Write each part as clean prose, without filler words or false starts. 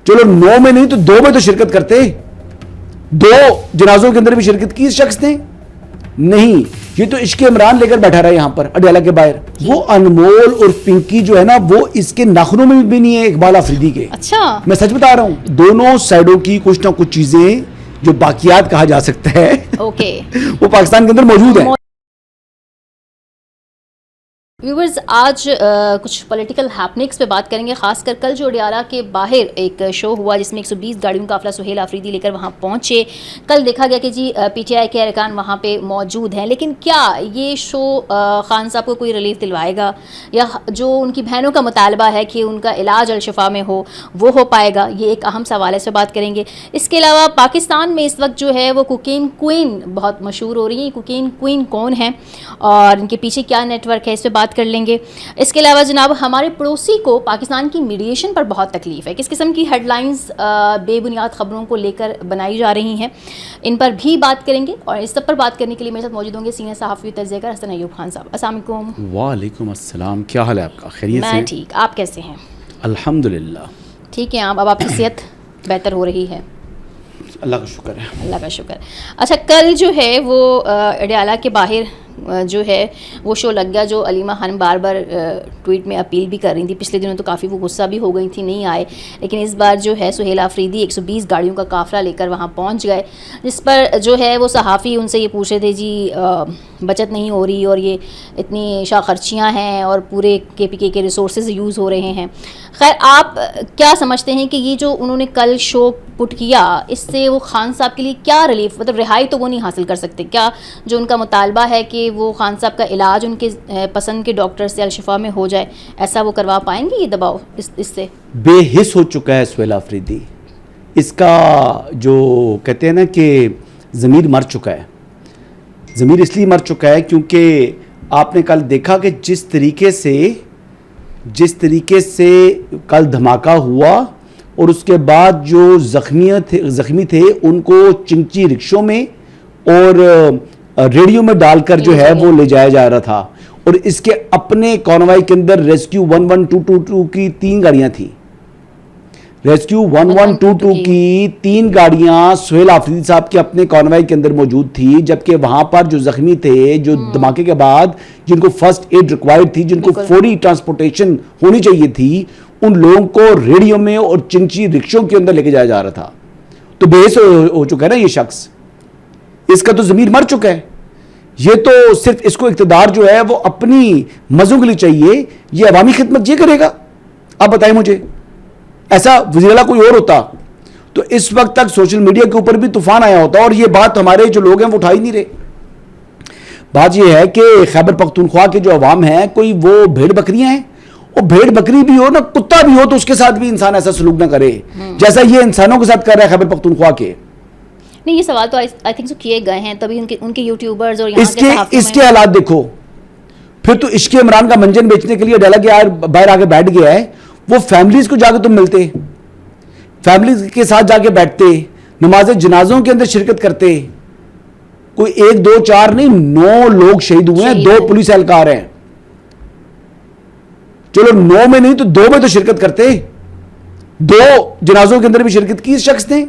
چلو 9 میں نہیں تو 2 میں تو شرکت کرتے. 2 جنازوں کے اندر بھی شرکت کی اس شخص نے نہیں. یہ تو عشق عمران لے کر بیٹھا رہا ہے یہاں پر اڈیالہ کے باہر. وہ انمول اور پنکی جو ہے نا وہ اس کے ناخنوں میں بھی نہیں ہے اقبال آفریدی کے. اچھا میں سچ بتا رہا ہوں, دونوں سائڈوں کی کچھ نہ کچھ چیزیں جو باقیات کہا جا سکتا ہے وہ پاکستان کے اندر موجود ہیں. ویورز آج کچھ پولیٹیکل ہیپنکس پہ بات کریں گے, خاص کر کل جو اڈیالہ کے باہر ایک شو ہوا جس میں 120 گاڑیوں کا قافلہ سہیل آفریدی لے کر وہاں پہنچے. کل دیکھا گیا کہ جی پی ٹی آئی کے ارکان وہاں پہ موجود ہیں, لیکن کیا یہ شو خان صاحب کو کوئی ریلیف دلوائے گا, یا جو ان کی بہنوں کا مطالبہ ہے کہ ان کا علاج الشفا میں وہ ہو پائے گا؟ یہ ایک اہم سوال ہے, اس پہ بات کریں گے. اس کے علاوہ پاکستان میں اس وقت جو ہے وہ کوکین کوئین بہت مشہور ہو رہی ہیں. کوکین کوئین کون ہیں اور ان کے پیچھے کیا نیٹ ورک ہے, اس پہ بات کر لیں گے. اس کے علاوہ جناب ہمارے پڑوسی کو پاکستان کی میڈیشن پر بہت تکلیف ہے, کس قسم کی ہیڈ لائنز بے بنیاد خبروں کو لے کر بنائی جا رہی ہیں, ان پر بھی بات کریں گے. اور اس سب پر بات کرنے کے لیے میرے ساتھ موجود ہوں گے سینئر صحافی تجزیہ کار حسن ایوب خان صاحب. السلام علیکم. وعلیکم السلام, کیا حال ہے آپ کا؟ خیریت سے؟ میں ٹھیک, آپ کیسے ہیں؟ الحمدللہ ٹھیک ہے. اب آپ کی صحت بہتر ہو رہی ہے؟ اللہ کا شکر ہے. اللہ کا شکر. اچھا, کل جو ہے وہ اڈیالہ کے باہر جو ہے وہ شو لگ گیا, جو علیمہ خانم بار بار ٹویٹ میں اپیل بھی کر رہی تھی. پچھلے دنوں تو کافی وہ غصہ بھی ہو گئی تھی, نہیں آئے, لیکن اس بار جو ہے سہیل آفریدی 120 گاڑیوں کا قافلہ لے کر وہاں پہنچ گئے, جس پر جو ہے وہ صحافی ان سے یہ پوچھ رہے تھے جی بچت نہیں ہو رہی اور یہ اتنی شاہ خرچیاں ہیں اور پورے کے پی کے ریسورسز یوز ہو رہے ہیں. خیر, آپ کیا سمجھتے ہیں کہ یہ جو انہوں نے کل شو پٹ کیا, اس سے وہ خان صاحب کے لیے کیا ریلیف, مطلب رہائی تو وہ نہیں حاصل کر سکتے, کیا جو ان کا مطالبہ ہے کہ وہ خان صاحب کا علاج ان کے پسند کے ڈاکٹر سے الشفا میں ہو جائے, ایسا وہ کروا پائیں گے؟ یہ دباؤ اس سے بے حس ہو چکا ہے سہیل آفریدی. اس کا جو کہتے ہیں نا کہ ضمیر مر چکا ہے. ضمیر اس لیے مر چکا ہے کیونکہ آپ نے کل دیکھا کہ جس طریقے سے کل دھماکہ ہوا اور اس کے بعد جو زخمی تھے ان کو چنچی رکشوں میں اور ریڈیو میں ڈال کر جو ہے وہ لے جایا جا رہا تھا. اور اس کے اپنے کانوائی کے اندر ریسکیو 11222 کی 3 گاڑیاں تھیں. ریسکیو 1122 کی 3 گاڑیاں سہیل آفریدی صاحب کے اپنے کانوائی کے اندر موجود تھی, جبکہ وہاں پر جو زخمی تھے, جو دھماکے کے بعد جن کو فرسٹ ایڈ ریکوائرڈ تھی, جن کو فوری ٹرانسپورٹیشن ہونی چاہیے تھی, ان لوگوں کو ریڈیو میں اور چنچی رکشوں کے اندر لے کے جایا جا رہا تھا. تو بے حس ہو چکا ہے نا یہ شخص, اس کا تو ضمیر مر چکا ہے. یہ تو صرف اس کو اقتدار جو ہے وہ اپنی مزوں کے لیے چاہیے. یہ عوامی خدمت یہ کرے گا؟ آپ بتائیں مجھے. ایسا وزیر اعلیٰ کوئی اور ہوتا تو اس وقت تک سوشل میڈیا کے اوپر بھی طوفان آیا ہوتا, اور یہ بات ہمارے جو لوگ ہیں وہ اٹھا ہی نہیں رہے. بات یہ ہے کہ خیبر پختونخوا کے جو عوام ہیں, کوئی وہ بھیڑ بکریاں ہیں, اور بھیڑ بکری بھی ہو نا, کتا بھی ہو, تو اس کے ساتھ بھی انسان ایسا سلوک نہ کرے جیسا یہ انسانوں کے ساتھ کر رہا ہے خیبر پختونخوا کے. نہیں, یہ سوال تو آئی تھنک سو کیے گئے ہیں, تبھی ان کے یوٹیوبرز اور اس کے حالات دیکھو. پھر تو عشق عمران کا منجن بیچنے کے لیے ڈالا گیا, باہر آگے بیٹھ گیا ہے. وہ فیملیز کو جا کے تم ملتے, فیملیز کے ساتھ جا کے بیٹھتے, نماز جنازوں کے اندر شرکت کرتے. کوئی 1 2 4 نہیں, 9 لوگ شہید ہوئے ہیں, 2 پولیس اہلکار ہیں. چلو 9 میں نہیں تو 2 میں تو شرکت کرتے. 2 جنازوں کے اندر بھی شرکت کی اس شخص نے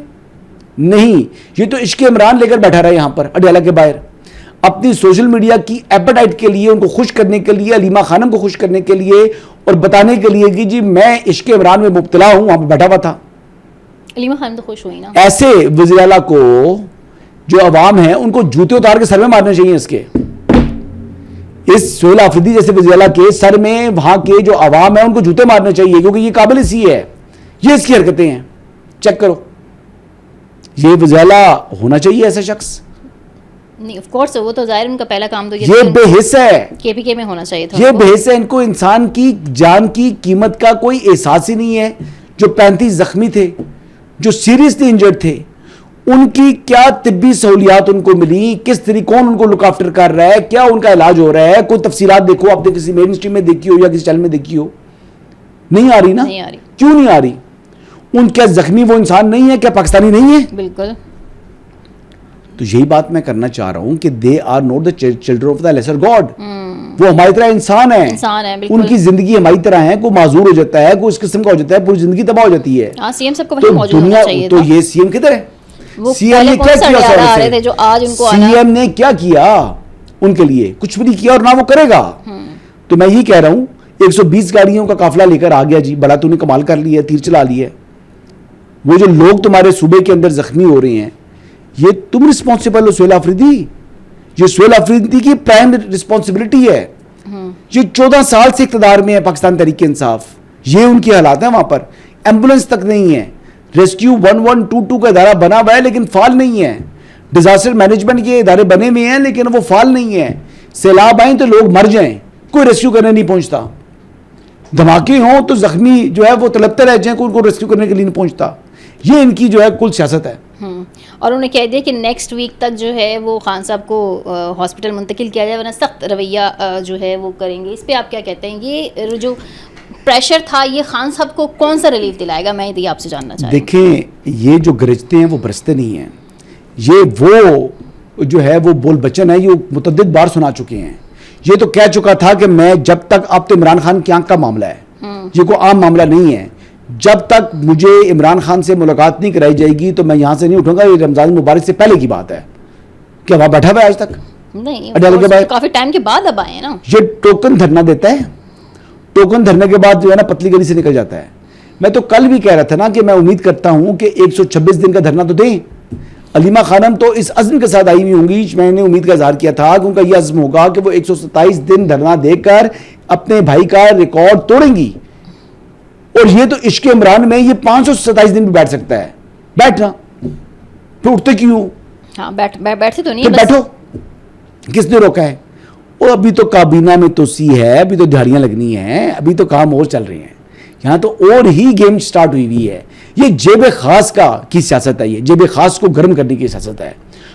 نہیں. یہ تو عشق عمران لے کر بیٹھا رہا ہے یہاں پر اڈیالہ کے باہر, اپنی سوشل میڈیا کی ایپیٹائٹ کے لیے, ان کو خوش کرنے کے لیے, علیمہ خانم کو خوش کرنے کے لیے اور بتانے کے لیے کہ جی میں عشق عمران میں مبتلا ہوں, وہاں پہ بیٹھا ہوا تھا. علیمہ خانم تو خوش ہوئی نا. ایسے وزیر اعلیٰ کو جو عوام ہیں ان کو جوتے اتار کے سر میں مارنے چاہیے. اس سہیل آفریدی جیسے وزیر اعلیٰ کے سر میں وہاں کے جو عوام ہیں ان کو جوتے مارنے چاہیے, کیونکہ یہ قابل اسی ہے, یہ اس کی حرکتیں ہیں. چیک کرو, یہ وزیر اعلیٰ ہونا چاہیے ایسا شخص. نہیں آف کورس, وہ تو ظاہر ان کا پہلا کام تو یہ بے حس ہے, کے پی کے میں ہونا چاہیے تھا. یہ بے حس ہے. ان کو انسان کی جان کی قیمت کا کوئی احساس ہی نہیں ہے. جو 35 زخمی تھے, جو سیریسلی انجرڈ تھے, ان کی کیا طبی سہولیات ان کو ملی, کس طریقے کون ان کو لک آفٹر کر رہا ہے, کیا ان کا علاج ہو رہا ہے, کوئی تفصیلات دیکھو. آپ نے کسی مین اسٹریم میں دیکھی ہو یا کسی چینل میں دیکھی ہو؟ نہیں آ رہی نا. کیوں نہیں آ رہی؟ ان کیا زخمی وہ انسان نہیں ہے؟ کیا پاکستانی نہیں ہے؟ بالکل. تو یہی بات میں کرنا چاہ رہا ہوں کہ they are not the children of the lesser god. وہ ہماری طرح انسان ہے, ان کی زندگی ہماری طرح ہے, کوئی معذور ہو جاتا ہے, کوئی اس قسم کا ہو جاتا ہے, پوری زندگی تباہ ہو جاتی ہے. سی ایم صاحب کو وہیں موجود ہونا چاہیے تھا. تو یہ سی ایم کدھر ہے؟ سی ایم نے کیا کیا؟ سی ایم نے کیا کیا ان کے لیے؟ کچھ بھی نہیں کیا, اور نہ وہ کرے گا. تو میں یہی کہہ رہا ہوں 120 گاڑیوں کا قافلہ لے کر آ گیا جی, بڑا تو نے کمال کر لیا, تیر چلا لیا. وہ جو لوگ تمہارے صوبے کے اندر زخمی ہو رہے ہیں, یہ تم رسپانسبل ہو سہیل آفریدی. یہ سہیل آفریدی کی پرائم رسپانسبلٹی ہے. یہ 14 سال سے اقتدار میں ہے پاکستان تحریک انصاف. یہ ان کی حالات ہیں. وہاں پر ایمبولینس تک نہیں ہے. ریسکیو 1122 کا ادارہ بنا ہوا ہے لیکن فعال نہیں ہے. ڈیزاسٹر مینجمنٹ کے ادارے بنے ہوئے ہیں لیکن وہ فعال نہیں ہے. سیلاب آئیں تو لوگ مر جائیں, کوئی ریسکیو کرنے نہیں پہنچتا. دھماکے ہوں تو زخمی جو ہے وہ تڑپتے رہ جائیں, کوئی ان کو ریسکیو کرنے کے لیے نہیں پہنچتا. یہ ان کی جو ہے کل سیاست ہے. اور انہوں نے کہہ دیا کہ نیکسٹ ویک تک جو ہے وہ خان صاحب کو ہاسپٹل منتقل کیا جائے, ورنہ سخت رویہ جو ہے وہ کریں گے. اس پہ آپ کیا کہتے ہیں؟ یہ جو پریشر تھا یہ خان صاحب کو کون سا ریلیف دلائے گا؟ میں یہ آپ سے جاننا چاہتا ہوں. دیکھیں, یہ جو گرجتے ہیں وہ برستے نہیں ہیں. یہ وہ جو ہے وہ بول بچن ہے, یہ متعدد بار سنا چکے ہیں. یہ تو کہہ چکا تھا کہ میں جب تک, اب تو عمران خان کی آنکھ کا معاملہ ہے, یہ کوئی عام معاملہ نہیں ہے. جب تک مجھے عمران خان سے ملاقات نہیں کرائی جائے گی تو میں یہاں سے نہیں اٹھوں گا. یہ رمضان مبارک سے پہلے کی بات ہے. کیا وہاں بیٹھا ہوا ہے آج تک؟ نہیں, کافی ٹائم کے بعد اب آئے ہیں نا. یہ ٹوکن دھرنا دیتا ہے, ٹوکن دھرنے کے بعد جو ہے نا پتلی گلی سے نکل جاتا ہے. میں تو کل بھی کہہ رہا تھا نا کہ میں امید کرتا ہوں کہ 126 دن کا دھرنا تو دیں. علیمہ خانم تو اس عزم کے ساتھ آئی ہوئی ہوں گی. میں نے امید کا اظہار کیا تھا کہ ان کا یہ عزم ہوگا کہ وہ 127 دن دھرنا دے کر اپنے بھائی کا ریکارڈ توڑیں گی. اور یہ تو عشق عمران میں یہ 527 دن بھی بیٹھ سکتا ہے. بیٹھنا پھر اٹھتے کیوں؟ بیٹھتے تو نہیں, بیٹھو, کس نے روکا ہے؟ اور ابھی تو کابینہ میں توسیع ہے, ابھی تو دہاڑیاں لگنی ہیں, ابھی تو کام اور چل رہے ہیں. یہاں تو اور ہی گیم سٹارٹ ہوئی ہوئی ہے. یہ جیب خاص کی سیاست ہے. یہ جیب خاص کو گرم کرنے کی سیاست ہے.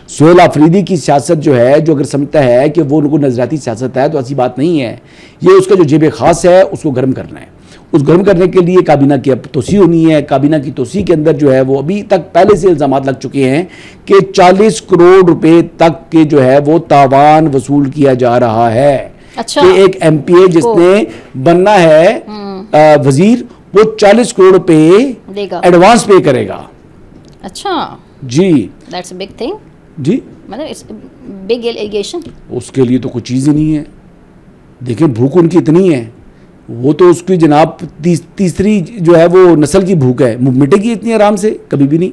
سہیل آفریدی کی سیاست جو ہے, جو اگر سمجھتا ہے کہ وہ ان کو نظریاتی سیاست ہے تو ایسی بات نہیں ہے. یہ اس کا جو جیب خاص ہے اس کو گرم کرنا ہے. اس گرم کرنے کے لیے کابینہ کی اب توسیع ہونی ہے. کابینہ کی توسیع کے اندر جو ہے وہ ابھی تک پہلے سے الزامات لگ چکے ہیں کہ 40 کروڑ روپے تک کے جو ہے وہ تاوان وصول کیا جا رہا ہے. اچھا, کہ ایک ایم پی اے جس نے بننا ہے وزیر, وہ 40 کروڑ روپے ایڈوانس پے کرے گا. اچھا جی, دیٹس اے بگ تھنگ. جی مطلب اٹس بگ ایلیگیشن. اس کے لیے تو کوئی چیز ہی نہیں ہے. دیکھیں بھوک ان کی اتنی ہے, وہ تو اس کی جناب تیسری جو ہے وہ نسل کی بھوک ہے, مٹے گی اتنی آرام سے کبھی بھی نہیں.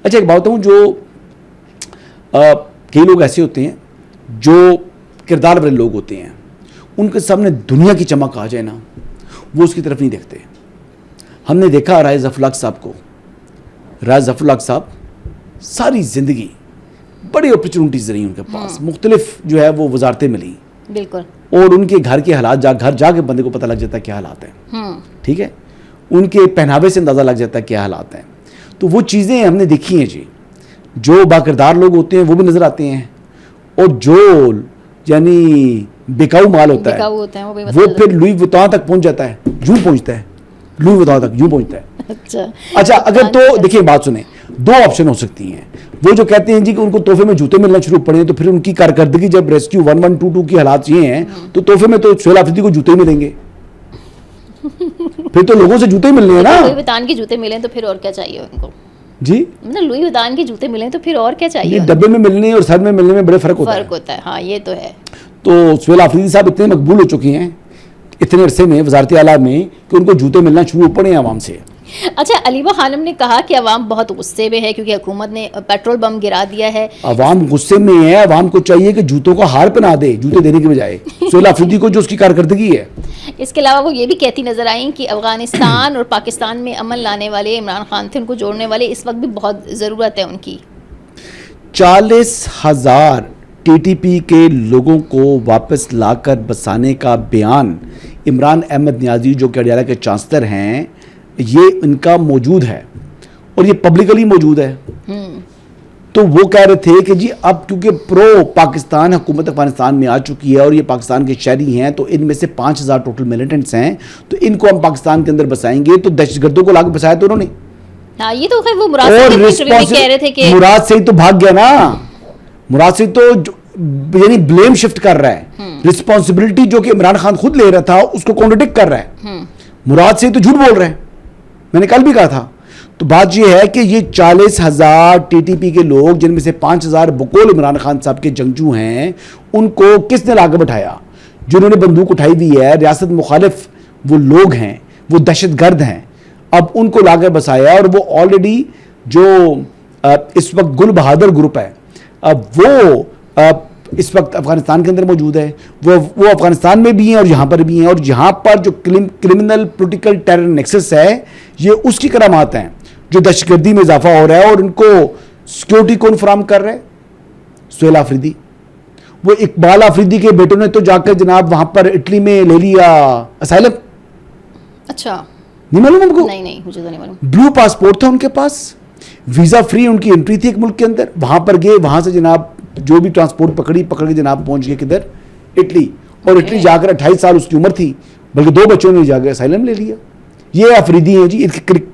اچھا ایک بات بتاؤں, جو کئی لوگ ایسے ہوتے ہیں جو کردار والے لوگ ہوتے ہیں, ان کے سامنے دنیا کی چمک آ جائے نا, وہ اس کی طرف نہیں دیکھتے. ہم نے دیکھا رائے ظفر الحق صاحب کو. رائے ظفر الحق صاحب ساری زندگی بڑی اپرچونٹیز رہی ان کے پاس, مختلف جو ہے وہ وزارتیں ملی. بالکل. اور ان کے گھر کے حالات گھر جا کے بندے کو پتہ لگ جاتا ہے کیا حالات ہیں. ٹھیک ہے, ان کے پہناوے سے اندازہ لگ جاتا ہے کیا حالات ہیں. تو وہ چیزیں ہم نے دیکھی ہیں جی. جو باکردار لوگ ہوتے ہیں وہ بھی نظر آتے ہیں, اور جو یعنی بیکاؤ مال ہوتا ہے وہ پھر لوئی وتان تک پہنچ جاتا ہے. یوں پہنچتا ہے, لوئی وتان تک یوں پہنچتا ہے. اچھا اگر تو دیکھیں بات سنیں, دو آپشن ہو سکتی ہیں. وہ جو کہتے ہیں جی کہ ان کو تحفے میں جوتے ملنا شروع پڑے, تو پھر ان کی کارکردگی جب ریسکیو 1122 کی حالات یہ ہیں تو تحفے میں تو سہیل آفریدی کو جوتے ہی ملیں گے. پھر تو لوگوں سے جوتے ہی ملنے ہیں نا. لوئی وتان کے جوتے ملیں تو پھر اور کیا چاہیے ان کو؟ جی, لوئی وتان کے جوتے ملیں تو پھر اور کیا چاہیے؟ ڈبے میں ملنے اور سر میں ملنے میں بڑے فرق ہوتا ہے. ہاں یہ تو ہے. تو سہیل آفریدی صاحب اتنے مقبول ہو چکے ہیں اتنے عرصے میں وزارت اعلیٰ میں کہ ان کو جوتے ملنا شروع ہو پڑے ہیں عوام سے. اچھا, علیمہ خانم نے کہا کہ عوام بہت غصے میں ہے کیونکہ حکومت نے پیٹرول بم گرا دیا ہے. عوام غصے میں ہے. عوام کو چاہیے کہ جوتوں کا ہار پہنا دے جوتے دینے کے بجائے سہیل آفریدی کو جو اس کی کارکردگی ہے. اس کے علاوہ وہ یہ بھی کہتی نظر آئیں کہ افغانستان اور پاکستان میں امن لانے والے عمران خان تھے, ان کو جوڑنے والے, اس وقت بھی بہت ضرورت ہے ان کی. 40,000 ٹی ٹی پی کے لوگوں کو واپس لا کر بسانے کا بیان عمران احمد نیازی جو کہ اڈیالہ کے چانسلر ہیں, یہ ان کا موجود ہے اور یہ پبلکلی موجود ہے. تو وہ کہہ رہے تھے کہ جی اب کیونکہ پرو پاکستان حکومت افغانستان میں آ چکی ہے اور یہ پاکستان کے شہری ہیں, تو ان میں سے 5,000 ٹوٹل ملیٹنٹس ہیں, تو ان کو ہم پاکستان کے اندر بسائیں گے. تو دہشت گردوں کو لا کے بسایا تو انہوں نے. یہ تو خیر وہ مراد سے کہہ رہے تھے کہ مراد سے ہی تو بھاگ گیا نا. مراد سے تو یعنی بلیم شفٹ کر رہا ہے, رسپانسبلٹی جو کہ عمران خان خود لے رہا تھا اس کو کانٹرڈکٹ کر رہا ہے. مراد سے تو جھوٹ بول رہے ہیں, میں نے کل بھی کہا تھا. تو بات یہ ہے کہ یہ 40,000 ٹی ٹی پی کے لوگ, جن میں سے 5,000 بقول عمران خان صاحب کے جنگجو ہیں, ان کو کس نے لا کے بٹھایا؟ جنہوں نے بندوق اٹھائی ہوئی ہے, ریاست مخالف وہ لوگ ہیں, وہ دہشت گرد ہیں. اب ان کو لا کے بسایا, اور وہ آلریڈی جو اس وقت گل بہادر گروپ ہے, اب وہ اس وقت افغانستان کے اندر موجود ہے. وہ افغانستان میں بھی ہیں اور یہاں پر بھی ہیں, اور یہاں پر جو کرمنل پولیٹیکل ٹیرر نیکسس ہے, یہ اس کی کرامات ہیں جو دہشت گردی میں اضافہ ہو رہا ہے. اور ان کو سیکیورٹی کون فراہم کر رہا ہے؟ سہیل آفریدی. وہ اقبال آفریدی کے بیٹوں نے تو جا کر جناب وہاں پر اٹلی میں لے لیا اسائلم. اچھا, نہیں معلوم ان کو؟ نہیں مجھے تو نہیں معلوم. بلو پاسپورٹ تھا ان کے پاس, ویزا فری ان کی انٹری تھی ایک ملک کے اندر. وہاں پر گئے, وہاں سے جناب جو بھی ٹرانسپورٹ پکڑ کے جناب پہنچ گئے کدھر؟ اٹلی. اور اٹلی جا کر 28 سال اس کی عمر تھی, بلکہ 2 بچوں نے جا کے اسائلم لے لیا. یہ آفریدی ہیں جی,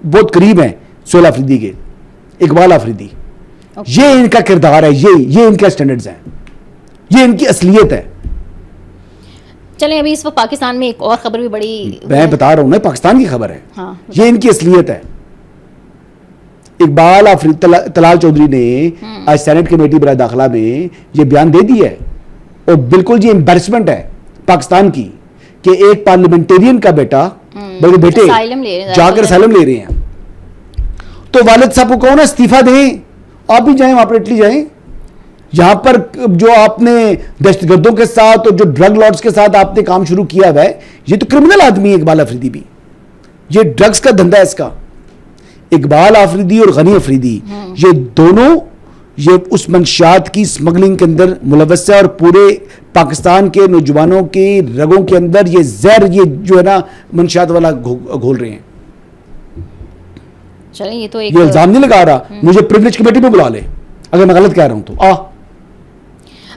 بہت قریب ہیں سہیل آفریدی کے, اقبال آفریدی. یہ ان کا کردار ہے, یہ ان کے اسٹینڈرڈز ہیں, یہ ان کی اصلیت ہے. چلیں ابھی اس وقت پاکستان میں ایک اور خبر بھی بڑی, میں بتا رہا ہوں نا, پاکستان کی خبر ہے. ہاں, یہ ان کی اصلیت ہے. اقبال طلال چودھری نے آج سینٹ کمیٹی برائے داخلہ میں یہ بیان دے دیا ہے, اور بالکل یہ امبیرسمنٹ ہے پاکستان کی کہ ایک پارلیمنٹیرین کا بیٹا, بلکہ بیٹے جا کر اسائلم لے رہے ہیں. تو والد صاحب کو کہو نا استعفیٰ دیں, آپ بھی جائیں وہاں پر, اٹلی جائیں. یہاں پر جو آپ نے دہشت گردوں کے ساتھ اور جو ڈرگ لارڈز کے ساتھ آپ نے کام شروع کیا ہوا ہے, یہ تو کرمنل آدمی ہے اقبال آفریدی بھی. یہ ڈرگز کا دھندا ہے اس کا. اقبال آفریدی اور غنی آفریدی, یہ دونوں یہ اس منشیات کی اسمگلنگ کے اندر ملوث ہے, اور پورے پاکستان کے نوجوانوں کی رگوں کے اندر یہ زہر, یہ جو ہے نا منشیات والا گھول رہے ہیں. چلیں یہ تو یہ الزام نہیں لگا رہا, مجھے پریویلیج کمیٹی میں بلا لے اگر میں غلط کہہ رہا ہوں تو.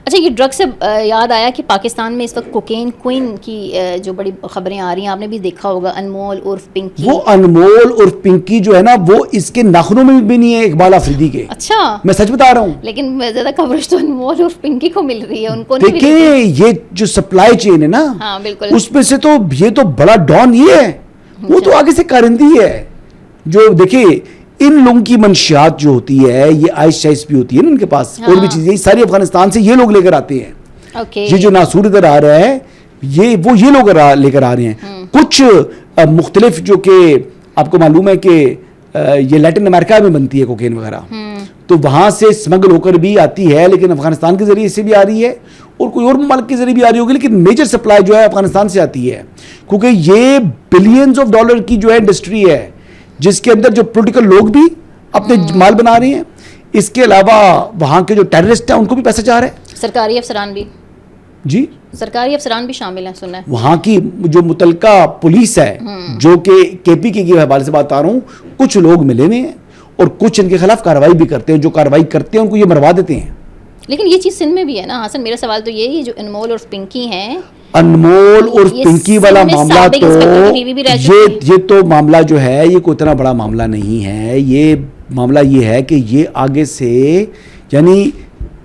اچھا, یہ ڈرگ سے یاد آیا کہ پاکستان میں اس وقت کوکین کوئن کی جو بڑی خبریں آ رہی ہیں, آپ نے بھی دیکھا ہوگا, انمول عرف پنکی. وہ انمول عرف پنکی جو ہے نا, وہ اس کے ناخنوں میں بھی نہیں ہے اقبال آفریدی کے. اچھا, میں سچ بتا رہا ہوں. لیکن زیادہ کوریج تو انمول عرف پنکی کو مل رہی ہے, ان کو نہیں مل رہی. دیکھیں یہ جو سپلائی چین ہے نا, ہاں بالکل, اس میں سے تو یہ تو بڑا ڈان یہ ہے, وہ تو آگے سے کارندی ہے. جو دیکھیں ان لوگوں کی منشیات جو ہوتی ہے, یہ آئس شائس بھی ہوتی ہے نا ان کے پاس, اور بھی چیزیں ساری افغانستان سے یہ لوگ لے کر آتے ہیں. یہ جو ناصور ادھر آ رہا ہے, یہ لوگ لے کر آ رہے ہیں. کچھ مختلف جو کہ آپ کو معلوم ہے کہ یہ لیٹن امریکہ میں بنتی ہے کوکین وغیرہ, تو وہاں سے اسمگل ہو کر بھی آتی ہے, لیکن افغانستان کے ذریعے سے بھی آ رہی ہے اور کوئی اور ممالک کے ذریعے بھی آ رہی ہوگی, لیکن میجر سپلائی جو ہے افغانستان سے آتی ہے, کیونکہ یہ بلینز آف ڈالر کی جو ہے انڈسٹری ہے, جس کے اندر جو پولیٹیکل لوگ بھی اپنے مال بنا رہے ہیں. اس کے علاوہ وہاں کے جو ٹیررسٹ ہیں ان کو بھی پیسہ جا رہا ہے. سرکاری افسران بھی, جی سرکاری افسران بھی شامل ہیں, سننا ہے. وہاں کی جو متعلقہ پولیس ہے, جو کہ کے پی کے حوالے سے بات آ رہا ہوں, کچھ لوگ ملے ہوئے ہیں اور کچھ ان کے خلاف کارروائی بھی کرتے ہیں. جو کارروائی کرتے ہیں ان کو یہ مروا دیتے ہیں. لیکن یہ چیز سندھ میں بھی ہے نا حسن, میرا سوال تو یہ جو انمول اور پنکی ہیں, انمول اور پنکی والا معاملہ تو یہ تو معاملہ جو ہے یہ کوئی اتنا بڑا معاملہ نہیں ہے. یہ معاملہ یہ ہے کہ یہ آگے سے یعنی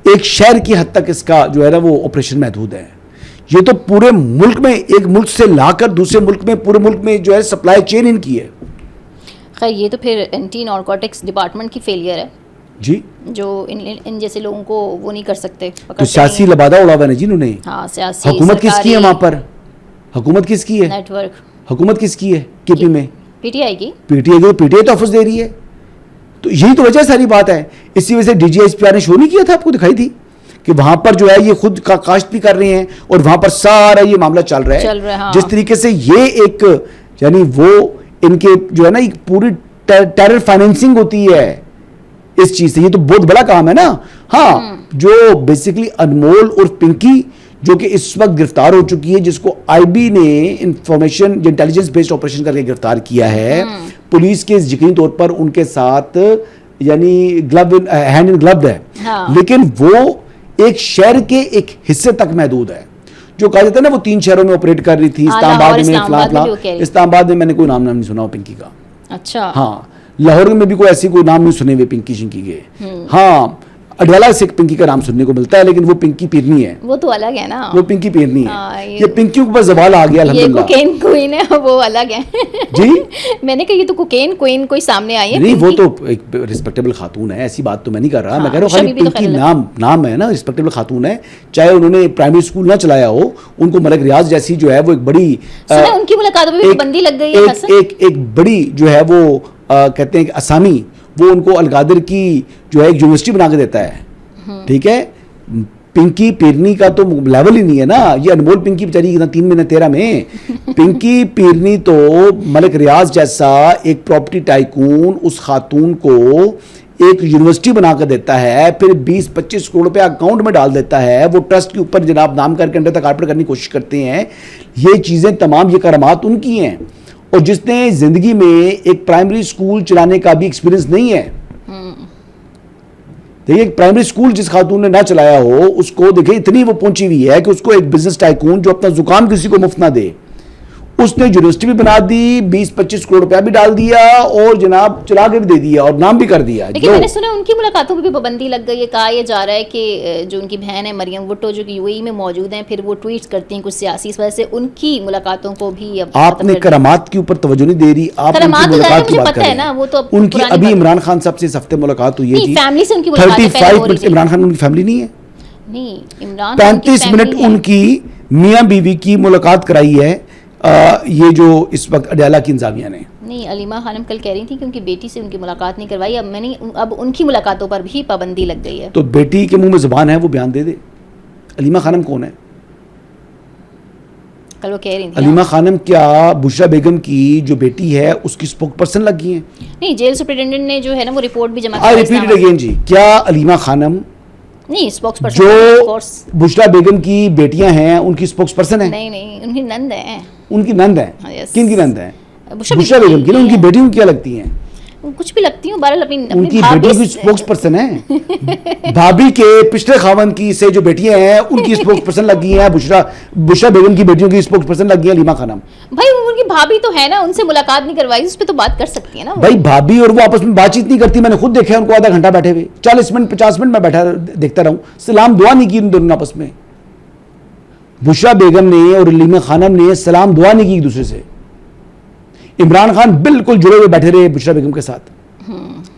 ایک شہر کی حد تک اس کا جو ہے نا وہ آپریشن محدود ہے. یہ تو پورے ملک میں, ایک ملک سے لا کر دوسرے ملک میں, پورے ملک میں جو ہے سپلائی چین ان کی ہے. خیر یہ تو پھر اینٹی نارکوٹکس ڈپارٹمنٹ کی فیلئر ہے جی, جو ان جیسے لوگوں کو وہ نہیں کر سکتے. تو سیاسی لبادہ اڑا ہوا ہے جی انہوں نے. ہاں سیاسی, حکومت کس کی ہے وہاں پر, حکومت کس کی ہے, نیٹ ورک حکومت کس کی ہے کے پی میں, پی ٹی آئی کی. پی ٹی آئی تو آفس دے رہی ہے. تو یہی تو وجہ ساری بات ہے. اسی وجہ سے D G S P R نے شو نہیں کیا تھا, آپ کو دکھائی تھی کہ وہاں پر جو ہے یہ خود کا کاشت بھی کر رہے ہیں اور وہاں پر سارا یہ معاملہ چل رہا ہے. ہاں. جس طریقے سے یہ ایک یعنی وہ ان کے جو ہے نا ایک پوری ٹیرر فائنینسنگ ہوتی ہے اس چیز سے. یہ تو بہت بڑا کام ہے نا. ہاں, جو بیسیکلی انمول اور پنکی جو کہ اس وقت گرفتار ہو چکی ہے, جس کو آئی بی نے انفارمیشن انٹیلیجنس بیسڈ آپریشن کر کے گرفتار کیا ہے, پولیس کے یقینی طور پر ان کے ساتھ یعنی ہینڈ ان گلوڈ ہے. لیکن وہ ایک شہر کے ایک حصے تک محدود ہے. جو کہا جاتا ہے نا وہ 3 شہروں میں آپریٹ کر رہی تھی, اسلام آباد میں, اسلام آباد میں نے کوئی نام نہیں سنا پنکی کا. اچھا, ہاں, لاہور میں بھی کوئی ایسی کوئی نام نہیں سنے ہوئے پنکی شنکی کے. ہاں, اڈیالہ سے ایک پنکی کا نام سننے کو ملتا ہے لیکن وہ پنکی پیرنی ہے, وہ تو الگ ہے نا, وہ پنکی پیرنی ہے. یہ پنکیوں کے اوپر زوال آ گیا الحمدللہ. یہ کوکین کوئین ہے, وہ الگ ہے. جی میں نے کہا یہ تو کوکین کوئین کوئی سامنے آئی ہے. نہیں وہ تو ایک رسپیکٹیبل خاتون ہے, ایسی بات تو میں نہیں کر رہا. میں کہہ رہا ہوں خالی پنکی نام ہے نا, رسپیکٹیبل خاتون ہے. چاہے انہوں نے پرائمری اسکول نہ چلایا ہو, ان کو ملک ریاض جیسی جو ہے وہ ایک بڑی ان کی ملاقاتوں پہ بھی پابندی لگ گئی ہے. ایک بڑی جو ہے وہ کہتے ہیں کہ اسامی, وہ ان کو القادر کی جو ہے ایک یونیورسٹی بنا کے دیتا ہے. ٹھیک ہے, پنکی پیرنی کا تو لیول ہی نہیں ہے نا. یہ انمول پنکی بیچاری 3 مہینے 13 میں. پنکی پیرنی تو ملک ریاض جیسا ایک پراپرٹی ٹائکون اس خاتون کو ایک یونیورسٹی بنا کر دیتا ہے, پھر 20-25 کروڑ روپے اکاؤنٹ میں ڈال دیتا ہے. وہ ٹرسٹ کے اوپر جناب نام کر کے انڈر تک کارپوریٹ کرنے کی کوشش کرتے ہیں. یہ چیزیں تمام, یہ کرامات ان کی ہیں. اور جس نے زندگی میں ایک پرائمری اسکول چلانے کا بھی ایکسپیرینس نہیں ہے, دیکھیے ایک پرائمری اسکول جس خاتون نے نہ چلایا ہو, اس کو دیکھیں اتنی وہ پہنچی ہوئی ہے کہ اس کو ایک بزنس ٹائکون جو اپنا زکام کسی کو مفت نہ دے, اس نے یونیورسٹی بھی بنا دی, 20-25 کروڑ روپیہ بھی ڈال دیا اور جناب چلا کے بھی دے دیا اور نام بھی کر دیا. لیکن میں نے سنا ان کی ملاقاتوں پہ بھی پابندی لگ گئی ہے. کہا یہ جا رہا ہے کہ جو ان کی بہن ہے مریم بھٹو جو کہ یو اے ای میں موجود ہیں, پھر وہ ٹویٹس کرتی ہیں کچھ سیاسی, اس وجہ سے ان کی ملاقاتوں کو بھی آپ نے کرامات کے اوپر توجہ نہیں دے رہی. آپ ان کی ملاقات کی بات کر رہے ہیں, ان کی ابھی عمران خان صاحب سے اس ہفتے ملاقات ہوئی ہے. فیملی سے ان کی ملاقات 35 منٹ. عمران خان ان کی فیملی نہیں ہے. نہیں, عمران 35 منٹ ان کی میاں بیوی کی ملاقات کرائی ہے یہ جو اس وقت اڈیالہ کی انتظامیہ نے. نہیں, علیمہ خانم کل کہہ رہی تھی کہ ان کی بیٹی سے ان کی ملاقات نہیں کروائی. اب ان کی ملاقاتوں پر بھی پابندی لگ گئی ہے. تو بیٹی کے منہ میں زبان ہے, وہ بیان دے دے. علیمہ خانم کون ہے؟ کل وہ کہہ رہی تھی علیمہ خانم کیا بشرا بیگم کی جو بیٹی ہے اس کی اسپوک پرسن لگ گئی ہیں؟ نہیں, جیل سپرنٹینڈنٹ نے جو ہے نا وہ رپورٹ بھی جمع کی. ریپیٹ اٹ اگین جی, کیا علیمہ خانم نہیں اسپوکس پرسن جو بشرا بیگم کی بیٹیاں ہیں ان کی اسپوکس پرسن ہے؟ نہیں, ان کی نند ہے. ان کی نند ہے. کن کی نند ہے؟ بشرا بیگم کی. ان کی بیٹیوں کیا لگتی ہیں؟ کچھ بھی لگتی ہوں, بہرحال اپنی ان کی بیٹیوں کی اسپوکس پرسن ہے. بھابھی کے پچھلے خاوند کی سے جو بیٹیاں ہیں ان کی اسپوکس پرسن لگ گئی ہیں. بشرا بیگم کی بیٹیوں کی اسپوکس پرسن لگ گئی ہیں علیمہ خانم. بھائی ان کی بھابھی تو ہے نا, ان سے ملاقات نہیں کروائی, اس پہ تو بات کر سکتی ہے نا. بھائی بھابھی اور وہ آپس میں بات چیت نہیں کرتی. میں نے خود دیکھا ان کو آدھا گھنٹہ بیٹھے ہوئے, 40 منٹ 50 منٹ میں بیٹھا دیکھتا رہوں. سلام دعا نہیں کی ان دونوں آپس میں. بشرا بیگم نے اور علیمہ خانم نے سلام دعا نہیں کی ایک دوسرے سے. عمران خان بالکل جڑے ہوئے بیٹھے رہے بشرا بیگم کے ساتھ.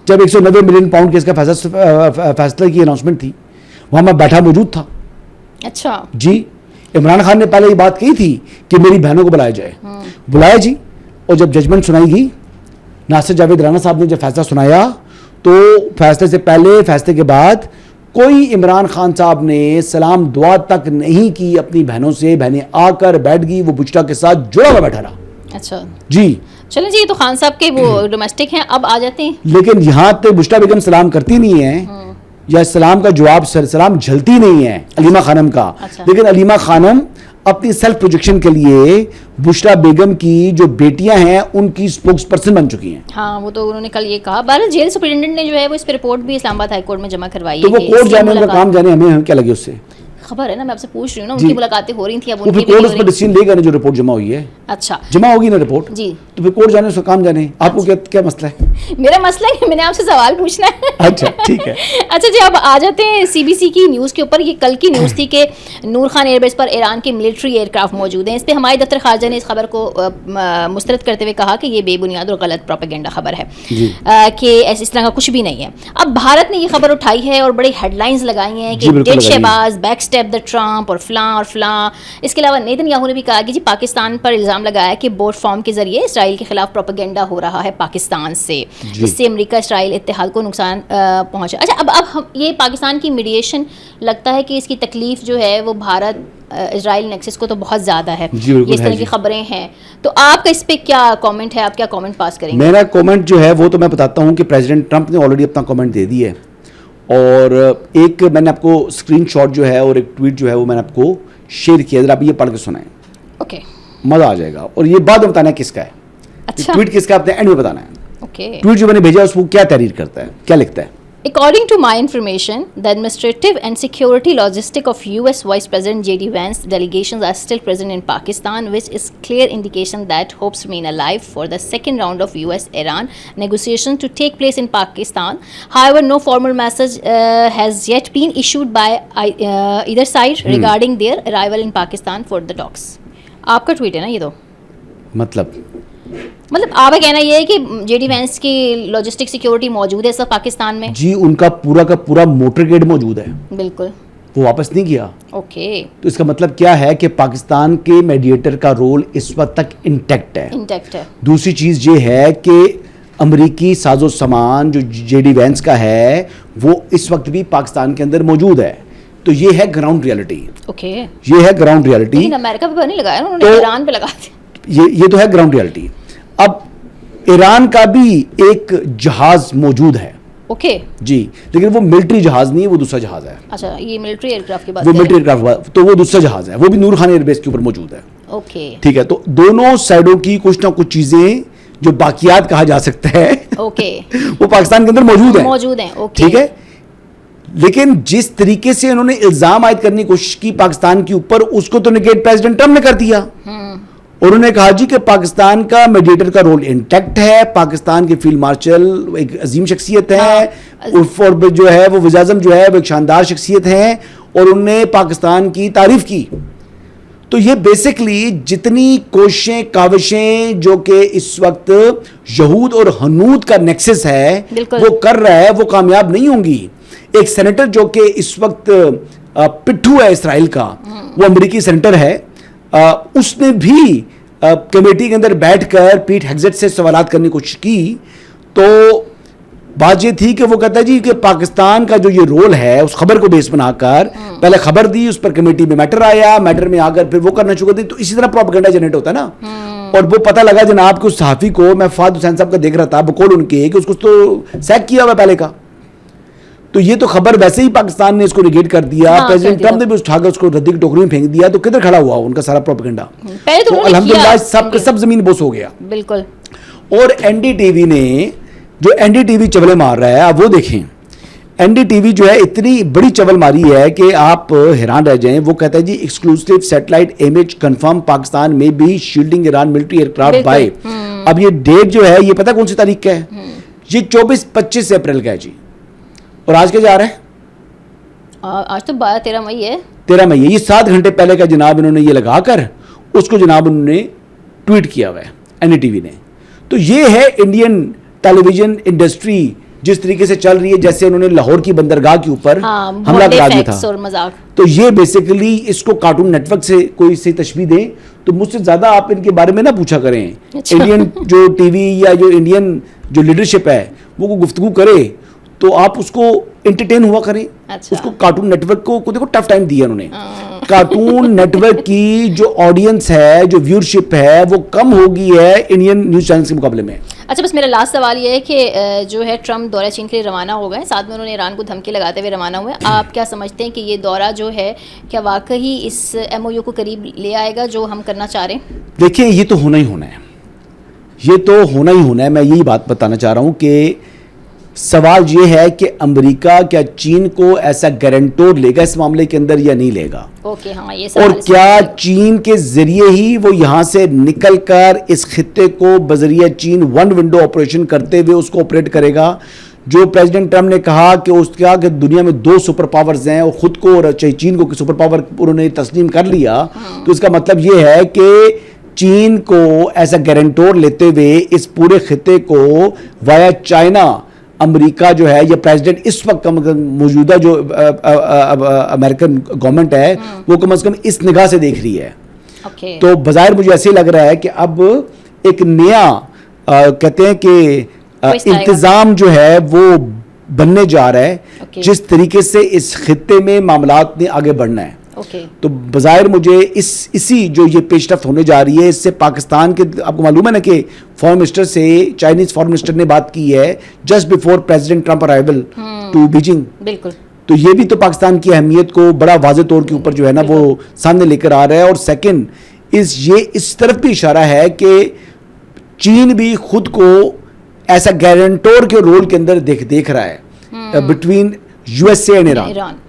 جب 190 ملین پاؤنڈ کیس کا فیصلہ کی اناؤنسمنٹ تھی, وہاں میں بیٹھا موجود تھا. اچھا جی, عمران خان نے پہلے یہ بات کہی تھی کہ میری بہنوں کو بلایا جائے. بلایا جی, اور جب ججمنٹ سنائی گئی, ناصر جاوید رانا صاحب نے جب فیصلہ سنایا تو فیصلے سے پہلے فیصلے کے بعد کوئی عمران خان صاحب نے سلام دعا تک نہیں کی اپنی بہنوں سے. بہنیں آ کر بیٹھ گئی, وہ بشرا کے ساتھ جڑا ہوا بیٹھا رہا. اچھا جی, چلیں جی, یہ تو خان صاحب کے وہ ڈومیسٹک ہیں. اب آ جاتے ہیں, لیکن یہاں تک بشرا بیگم سلام کرتی نہیں ہے یا سلام کا جواب سلام جھلتی نہیں ہے علیمہ خانم کا. لیکن علیمہ خانم اپنی سیلف پروجیکشن کے لیے بشرا بیگم کی جو بیٹیاں ہیں ان کی اسپوکس پرسن بن چکی ہیں. ہاں, وہ تو انہوں نے کل یہ کہا. بہرحال جیل سپرنٹینڈنٹ نے جو ہے وہ اس پہ رپورٹ بھی اسلام آباد ہائی کورٹ میں جمع کروائی ہے. تو وہ کورٹ جانے کا کام جانے, ہمیں کیا لگے اس سے خبر ہے نا, میں آپ سے پوچھ رہی ہوں نا. ان کی ملاقاتیں ہو رہی تھیں, اب ان کی کورٹ اس پر ڈیسیژن لے گا نا جو رپورٹ جمع ہوئی ہے. اچھا, جمع ہوگی نا رپورٹ جی, تو پھر کورٹ جانے اس کا کام جانے. آپ کو کیا مسئلہ ہے؟ میرا مسئلہ ہے کہ میں نے آپ سے سوال پوچھنا ہے. اچھا ٹھیک ہے. اچھا جی, اب آ جاتے ہیں سی بی سی کی نیوز کے اوپر. یہ کل کی نیوز تھی کہ نور خان ایئر بیس پر ایران کے ملٹری ایئر کرافٹ موجود ہیں. اس پہ ہمارے دفتر خارجہ نے اس خبر کو مسترد کرتے ہوئے کہا کہ یہ بے بنیاد اور غلط پروپیگنڈا خبر ہے کہ اس طرح کا کچھ بھی نہیں ہے. اب بھارت نے یہ خبر اٹھائی ہے اور بڑی ہیڈ لائنز لگائی ہیں کہ dad Shehbaz, back step the Trump اور فلاں اور فلاں. اس کے علاوہ نیتن یاہو نے بھی کہا کہ جی پاکستان پر الزام لگایا کہ بوٹ فارم کے ذریعے اسرائیل کے خلاف پروپیگنڈا ہو رہا ہے پاکستان سے, جس سے امریکہ اسرائیل اتحاد کو نقصان پہنچا. اچھا, اب یہ پاکستان کی میڈیشن لگتا ہے کہ اس کی تکلیف جو ہے وہ بھارت اسرائیل نیکسس کو تو بہت زیادہ ہے. اس طرح کی خبریں ہیں, تو آپ کا اس پہ کیا کامنٹ ہے؟ آپ کیا کامنٹ پاس کریں گے؟ میرا کامنٹ جو ہے وہ تو میں بتاتا ہوں کہ پریزیڈنٹ ٹرمپ نے آلریڈی اپنا کامنٹ دے دی ہے, اور ایک میں نے آپ کو اسکرین شاٹ جو ہے اور ایک ٹویٹ جو ہے وہ میں نے آپ کو شیئر کیا. ذرا آپ یہ پڑھ کے سنائیں, اوکے, مزہ آ جائے گا. اور یہ بعد میں بتانا ہے کس کا ہے. اچھا, ٹویٹ کس کا آپ نے اینڈ میں بتانا ہے. اوکے, ٹویٹ جو میں نے بھیجا اس کو کیا تحریر کرتا ہے, کیا لکھتا ہے. According to my information, the administrative and security logistic of US Vice President J.D. Vance delegations are still present in Pakistan, which is clear indication that hopes remain alive for the second round of US-Iran negotiations to take place in Pakistan. However, no formal message has yet been issued by either side regarding their arrival in Pakistan for the talks. آپ کا tweet ہے نا یہ تو مطلب آپ کا کہنا یہ ہے کہ جے ڈی وینس کی لاجسٹک سیکیورٹی موجود ہے سب پاکستان میں؟ جی ان کا پورا موٹر گیڈ موجود ہے, بالکل, وہ واپس نہیں کیا. اوکے, تو اس کا مطلب کیا ہے کہ پاکستان کے میڈیٹر کا رول اس وقت تک انٹیکٹ ہے. دوسری چیز یہ ہے کہ امریکی ساز و سامان جو جے ڈی وینس کا ہے وہ اس وقت بھی پاکستان کے اندر موجود ہے. تو یہ ہے گراؤنڈ ریالٹی. اوکے, یہ ہے گراؤنڈ ریالٹی. لیکن امریکہ پہ نہیں لگایا انہوں نے, ایران پہ لگا دیا. یہ تو ہے گراؤنڈ ریالٹی. اب ایران کا بھی ایک جہاز موجود ہے. اوکے جی, لیکن وہ ملٹری جہاز نہیں ہے, وہ دوسرا جہاز ہے. اچھا, یہ ملٹری ایئر کرافٹ کی بات, وہ ملٹری ایئر کرافٹ, تو وہ دوسرا جہاز ہے, وہ بھی نور خان ایئر بیس کے اوپر موجود ہے. اوکے, ٹھیک ہے. تو دونوں سائڈوں کی کچھ نہ کچھ چیزیں جو باقیات کہا جا سکتا ہے, اوکے, وہ پاکستان کے اندر موجود ہیں. ٹھیک ہے. لیکن جس طریقے سے انہوں نے الزام عائد کرنے کی کوشش کی پاکستان کے اوپر, اس کو تو نگیٹ پریزیڈنٹ ٹرمپ نے کر دیا. انہوں نے کہا جی کہ پاکستان کا میڈیٹر کا رول انٹیکٹ ہے, پاکستان کے فیلڈ مارشل ایک عظیم شخصیت ہے, اور جو ہے وہ وزیر اعظم جو ہے وہ ایک شاندار شخصیت ہے, اور انہوں نے پاکستان کی تعریف کی. تو یہ بیسکلی جتنی کوششیں کاوشیں جو کہ اس وقت یہود اور ہنود کا نیکسس ہے وہ کر رہا ہے, وہ کامیاب نہیں ہوں گی. ایک سینیٹر جو کہ اس وقت پٹھو ہے اسرائیل کا, وہ امریکی سینیٹر ہے, اس نے بھی کمیٹی کے اندر بیٹھ کر پیٹ ہیگزٹ سے سوالات کرنے کی کوشش کی. تو بات یہ تھی کہ وہ کہتا ہے جی کہ پاکستان کا جو یہ رول ہے اس خبر کو بیس بنا کر پہلے خبر دی, اس پر کمیٹی میں میٹر آیا, میٹر میں آ کر پھر وہ کرنا شروع کر دی. تو اسی طرح پروپیگنڈا جنریٹ ہوتا ہے نا. اور وہ پتہ لگا جناب کہ اس صحافی کو, میں فہد حسین صاحب کا دیکھ رہا تھا بقول ان کے, کہ اس کو تو سیک کیا ہوا پہلے کا. تو یہ تو خبر ویسے ہی پاکستان نے اس کو نگیٹ کر دیا, پریزیڈنٹ ٹرمپ نے بھی اٹھا کر اس کو ردی کی ٹوکری میں پھینک دیا. تو کدھر کھڑا ہوا ان کا سارا پروپیگنڈا؟ تو الحمدللہ سب کا سب زمین بوس ہو گیا. بالکل. اور این ڈی ٹی وی نے جو این ڈی ٹی وی چولے مار رہا ہے, آپ وہ دیکھیں. این ڈی ٹی وی جو ہے اتنی بڑی چول ماری ہے کہ آپ حیران رہ جائیں. وہ کہتا ہے جی exclusive satellite image confirm Pakistan میں بھی shielding Iran military aircraft by. اب یہ ڈیٹ جو ہے یہ پتہ کون سی تاریخ کا ہے؟ یہ 24-25 اپریل کا ہے جی. اور آج کیا جا رہا ہے؟ آج تو 13 مئی ہے. 13 مئی ہے. یہ 7 گھنٹے پہلے کا جناب انہوں نے یہ لگا کر اس کو جناب انہوں نے ٹویٹ کیا ہوا ہے این ڈی ٹی وی نے. تو یہ ہے انڈین ٹیلی ویژن انڈسٹری جس طریقے سے چل رہی ہے, جیسے انہوں نے لاہور کی بندرگاہ کے اوپر حملہ کرا دیا تھا. تو یہ بیسیکلی اس کو کارٹون نیٹ ورک سے کوئی سے تشبیہ دیں تو مجھ سے زیادہ آپ ان کے بارے میں نہ پوچھا کریں. انڈین جو ٹی وی یا جو انڈین جو لیڈرشپ ہے وہ کو گفتگو کرے تو آپ اس کو انٹرٹین ہوا کریں. اس کو کارٹون نیٹ ورک کو دیکھو ٹف ٹائم دیا انہوں نے. کارٹون نیٹ ورک کی جو آڈینس ہے, جو ویورشپ ہے, وہ کم ہو گئی ہے انڈین نیوز چینلز کے مقابلے میں. اچھا, بس میرا لاسٹ سوال یہ ہے کہ جو ہے ٹرمپ دورہ چین کے لیے روانہ ہو گئے, ساتھ میں انہوں نے ایران کو دھمکی لگاتے ہوئے روانہ ہوئے. آپ کیا سمجھتے ہیں کہ یہ دورہ جو ہے کیا واقعی اس ایم او یو کو قریب لے آئے گا جو ہم کرنا چاہ رہے ہیں؟ دیکھیں یہ تو ہونا ہی ہونا ہے, یہ تو ہونا ہی ہونا ہے. میں یہی بات بتانا چاہ رہا ہوں کہ سوال یہ ہے کہ امریکہ کیا چین کو ایسا گارنٹور لے گا اس معاملے کے اندر یا نہیں لے گا, اور کیا چین کے ذریعے ہی وہ یہاں سے نکل کر اس خطے کو بذریعہ چین ون ونڈو آپریشن کرتے ہوئے اس کو آپریٹ کرے گا. جو پریزیڈنٹ ٹرمپ نے کہا کہ اس کا کہ دنیا میں 2 سپر پاورز ہیں اور خود کو اور چین کو سپر پاور انہوں نے تسلیم کر لیا, تو اس کا مطلب یہ ہے کہ چین کو ایسا گارنٹور لیتے ہوئے اس پورے خطے کو وایا چائنا امریکہ جو ہے یا پریزیڈنٹ اس وقت موجودہ جو امریکن گورنمنٹ ہے وہ کم از کم اس نگاہ سے دیکھ رہی ہے. تو بظاہر مجھے ایسے لگ رہا ہے کہ اب ایک نیا کہتے ہیں کہ انتظام جو ہے وہ بننے جا رہا ہے, جس طریقے سے اس خطے میں معاملات نے آگے بڑھنا ہے. تو بظاہر مجھے اسی جو یہ پیش رفت ہونے جا رہی ہے اس سے پاکستان کے, آپ کو معلوم ہے نا کہ فارن منسٹر سے چائنیز فارن منسٹر نے بات کی ہے just before president Trump arrival to Beijing. بالکل. تو یہ بھی تو پاکستان کی اہمیت کو بڑا واضح طور کے اوپر جو ہے نا وہ سامنے لے کر آ رہا ہے. اور سیکنڈ یہ اس طرف بھی اشارہ ہے کہ چین بھی خود کو ایسا گارنٹور کے رول کے اندر دیکھ رہا ہے. between USA and Iran.